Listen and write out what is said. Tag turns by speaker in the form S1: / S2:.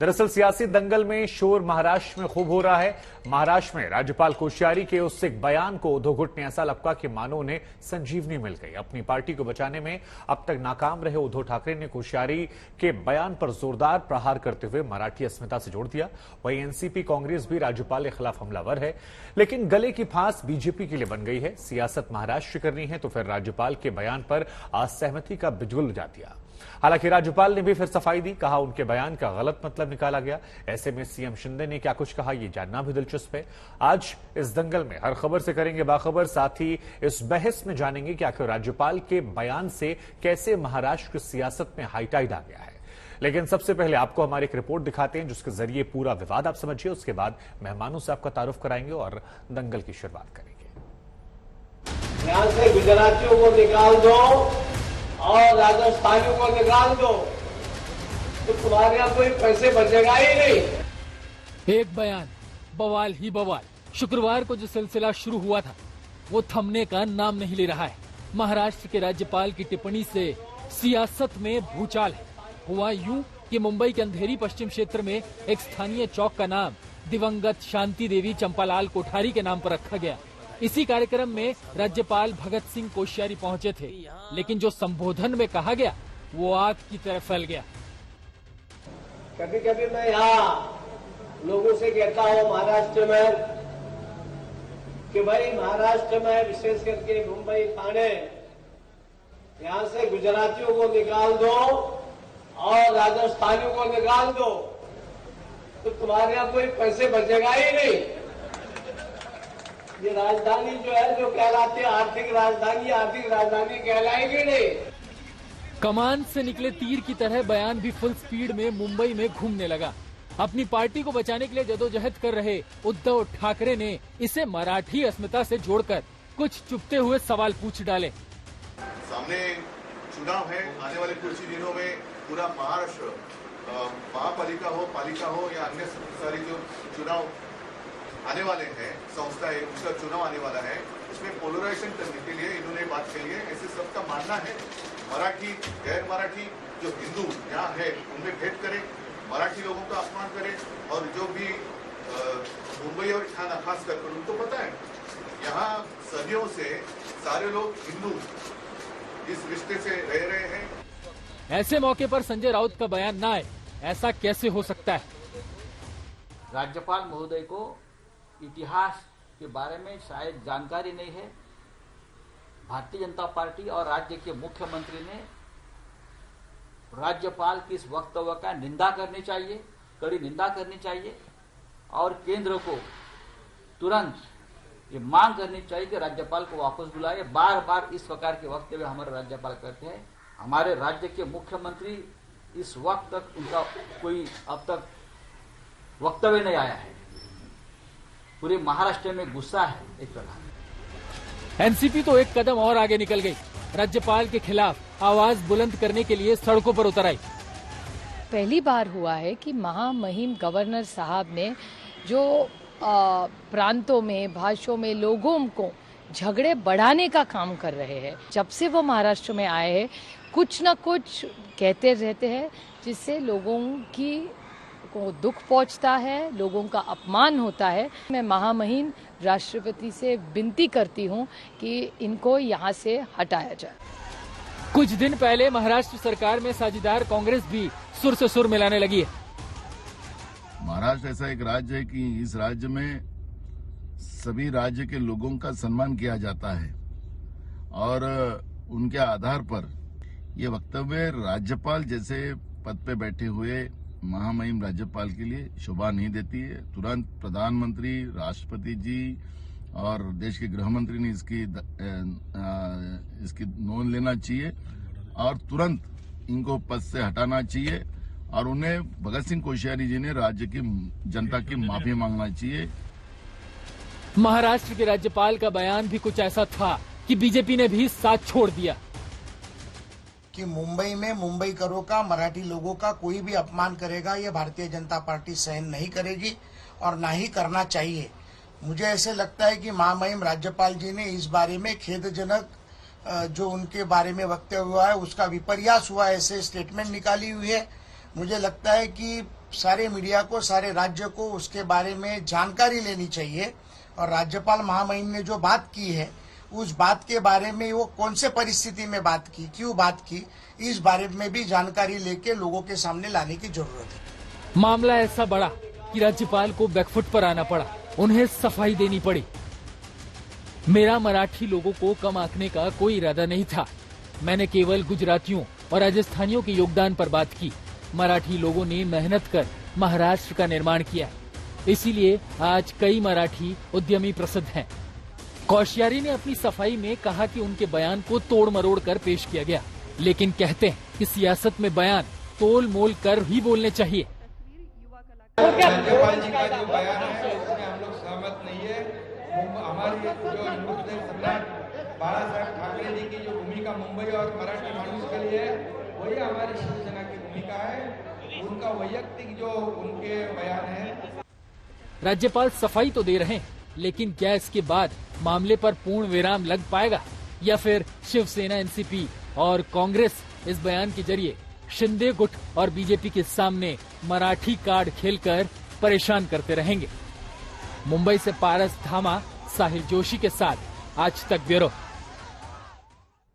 S1: दरअसल सियासी दंगल में शोर महाराष्ट्र में खूब हो रहा है। महाराष्ट्र में राज्यपाल कोश्यारी के उस एक बयान को उद्धव गुट ने ऐसा लपका कि मानो उन्हें संजीवनी मिल गई। अपनी पार्टी को बचाने में अब तक नाकाम रहे उद्धव ठाकरे ने कोश्यारी के बयान पर जोरदार प्रहार करते हुए मराठी अस्मिता से जोड़ दिया। वहीं एनसीपी कांग्रेस भी राज्यपाल के खिलाफ हमलावर है, लेकिन गले की फांस बीजेपी के लिए बन गई है। सियासत महाराष्ट्र करनी है तो फिर राज्यपाल के बयान पर असहमति का बिजुल जा दिया। हालांकि राज्यपाल ने भी फिर सफाई दी, कहा उनके बयान का गलत मतलब निकाला गया। ऐसे में सीएम शिंदे ने क्या कुछ कहा, ये जानना भी दिलचस्प है। आज इस दंगल में हर खबर से करेंगे बाखबर, साथ ही इस बहस में जानेंगे कि आखिर राज्यपाल के बयान से कैसे महाराष्ट्र की सियासत में हाईटाइड आ गया है। लेकिन सबसे पहले आपको हमारी एक रिपोर्ट दिखाते हैं जिसके जरिए पूरा विवाद आप समझिए। उसके बाद मेहमानों से आपका तारुफ कराएंगे और दंगल की शुरुआत करेंगे।
S2: यहां से गुजरातियों को निकाल दो और राजस्थानियों को निकाल दो तो तुम्हारे यहां कोई पैसे बचेगा ही नहीं।
S3: एक बयान, बवाल ही बवाल। शुक्रवार को जो सिलसिला शुरू हुआ था वो थमने का नाम नहीं ले रहा है। महाराष्ट्र के राज्यपाल की टिप्पणी से सियासत में भूचाल है। हुआ यूं कि मुंबई के अंधेरी पश्चिम क्षेत्र में एक स्थानीय चौक का नाम दिवंगत शांति देवी चंपालाल कोठारी के नाम पर रखा गया। इसी कार्यक्रम में राज्यपाल भगत सिंह कोश्यारी पहुंचे थे, लेकिन जो संबोधन में कहा गया वो आग की तरह फैल गया।
S2: कभी कभी मैं यहाँ लोगों से कहता हूँ महाराष्ट्र में कि भाई महाराष्ट्र में विशेष करके मुंबई ठाणे यहाँ से गुजरातियों को निकाल दो और राजस्थानियों को निकाल दो तो तुम्हारे यहाँ कोई पैसे बचेगा ही नहीं। ये राजधानी जो है जो कहलाती है आर्थिक राजधानी कहलाएगी नहीं।
S3: कमान से निकले तीर की तरह बयान भी फुल स्पीड में मुंबई में घूमने लगा। अपनी पार्टी को बचाने के लिए जदोजहद कर रहे उद्धव ठाकरे ने इसे मराठी अस्मिता से जोड़कर कुछ चुपते हुए सवाल पूछ डाले।
S4: सामने चुनाव है, आने वाले कुछ ही दिनों में पूरा महाराष्ट्र महापालिका हो, पालिका हो या अन्य सारी जो चुनाव आने वाले हैं, संस्था है उसका चुनाव आने वाला है, उसमें पोलराइजेशन करने के लिए इन्होंने बात कही है। ऐसे सबका मानना है मराठी गैर मराठी जो हिंदू यहाँ है उनमें भेद करे, मराठी लोगों का अपमान करे और जो भी मुंबई और ठाणा खास कर उनको पता है यहाँ सदियों से सारे लोग हिंदू इस रिश्ते से रह रहे हैं।
S3: ऐसे मौके पर संजय राउत का बयान ना आए, ऐसा कैसे हो सकता है?
S5: राज्यपाल महोदय को इतिहास के बारे में शायद जानकारी नहीं है। भारतीय जनता पार्टी और राज्य के मुख्यमंत्री ने राज्यपाल की इस वक्तव्य का निंदा करनी चाहिए, कड़ी निंदा करनी चाहिए और केंद्र को तुरंत ये मांग करनी चाहिए कि राज्यपाल को वापस बुलाए। बार बार इस प्रकार के वक्तव्य हमारे राज्यपाल करते हैं। हमारे राज्य के मुख्यमंत्री इस वक्त तक उनका कोई अब तक वक्तव्य नहीं आया है। पूरे महाराष्ट्र में गुस्सा है एक प्रकार।
S3: एनसीपी तो एक कदम और आगे निकल गई। राज्यपाल के खिलाफ आवाज बुलंद करने के लिए सड़कों पर उतर आई।
S6: पहली बार हुआ है कि महामहिम गवर्नर साहब ने जो प्रांतों में भाषाओं में लोगों को झगड़े बढ़ाने का काम कर रहे हैं, जब से वो महाराष्ट्र में आए हैं कुछ न कुछ कहते रहते हैं जिससे लोगों की को दुख पहुंचता है, लोगों का अपमान होता है। मैं महामहिम राष्ट्रपति से विनती करती हूं कि इनको यहां से हटाया जाए।
S3: कुछ दिन पहले महाराष्ट्र सरकार में साझेदार कांग्रेस भी सुर से सुर मिलाने लगी है।
S7: महाराष्ट्र ऐसा एक राज्य है कि इस राज्य में सभी राज्य के लोगों का सम्मान किया जाता है और उनके आधार पर ये वक्तव्य राज्यपाल जैसे पद पे बैठे हुए महामहिम राज्यपाल के लिए शोभा नहीं देती है। तुरंत प्रधानमंत्री, राष्ट्रपति जी और देश के गृह मंत्री ने इसकी नोंद लेना चाहिए और तुरंत इनको पद से हटाना चाहिए और उन्हें भगत सिंह कोश्यारी जी ने राज्य की जनता की माफी मांगना चाहिए।
S3: महाराष्ट्र के राज्यपाल का बयान भी कुछ ऐसा था कि बीजेपी ने भी साथ छोड़ दिया
S8: कि मुंबई में मुंबईकरों का, मराठी लोगों का कोई भी अपमान करेगा ये भारतीय जनता पार्टी सहन नहीं करेगी और ना ही करना चाहिए। मुझे ऐसे लगता है कि महामहिम राज्यपाल जी ने इस बारे में खेदजनक जो उनके बारे में वक्तव्य हुआ है उसका विपर्यास हुआ ऐसे स्टेटमेंट निकाली हुई है। मुझे लगता है कि सारे मीडिया को, सारे राज्य को उसके बारे में जानकारी लेनी चाहिए। और राज्यपाल महामहिम ने जो बात की है, उस बात के बारे में वो कौन से परिस्थिति में बात की, क्यों बात की, इस बारे में भी जानकारी लेके लोगों के सामने लाने की जरूरत है।
S3: मामला ऐसा बड़ा कि राज्यपाल को बैकफुट पर आना पड़ा, उन्हें सफाई देनी पड़ी। मेरा मराठी लोगों को कम आंकने का कोई इरादा नहीं था। मैंने केवल गुजरातियों और राजस्थानियों के योगदान पर बात की। मराठी लोगों ने मेहनत कर महाराष्ट्र का निर्माण किया है, इसीलिए आज कई मराठी उद्यमी प्रसिद्ध हैं। कोश्यारी ने अपनी सफाई में कहा कि उनके बयान को तोड़ मरोड़ कर पेश किया गया, लेकिन कहते हैं कि सियासत में बयान तोल मोल कर ही बोलने चाहिए।
S9: राज्यपाल जी का जो बयान है उसमें हम लोग सहमत नहीं है। हमारी जो हिंदू हृदय सम्राट बाला साहेब ठाकरे जी की जो भूमिका मुंबई और मराठी मानुष के लिए है, वही हमारी शिवसेना की भूमिका है। उनका वैयक्तिक जो उनके बयान है।
S3: राज्यपाल सफाई तो दे रहे हैं, लेकिन क्या इसके बाद मामले पर पूर्ण विराम लग पाएगा, या फिर शिवसेना, एनसीपी और कांग्रेस इस बयान के जरिए शिंदे गुट और बीजेपी के सामने मराठी कार्ड खेलकर परेशान करते रहेंगे? मुंबई से पारस धामा, साहिल जोशी के साथ आज तक ब्यूरो।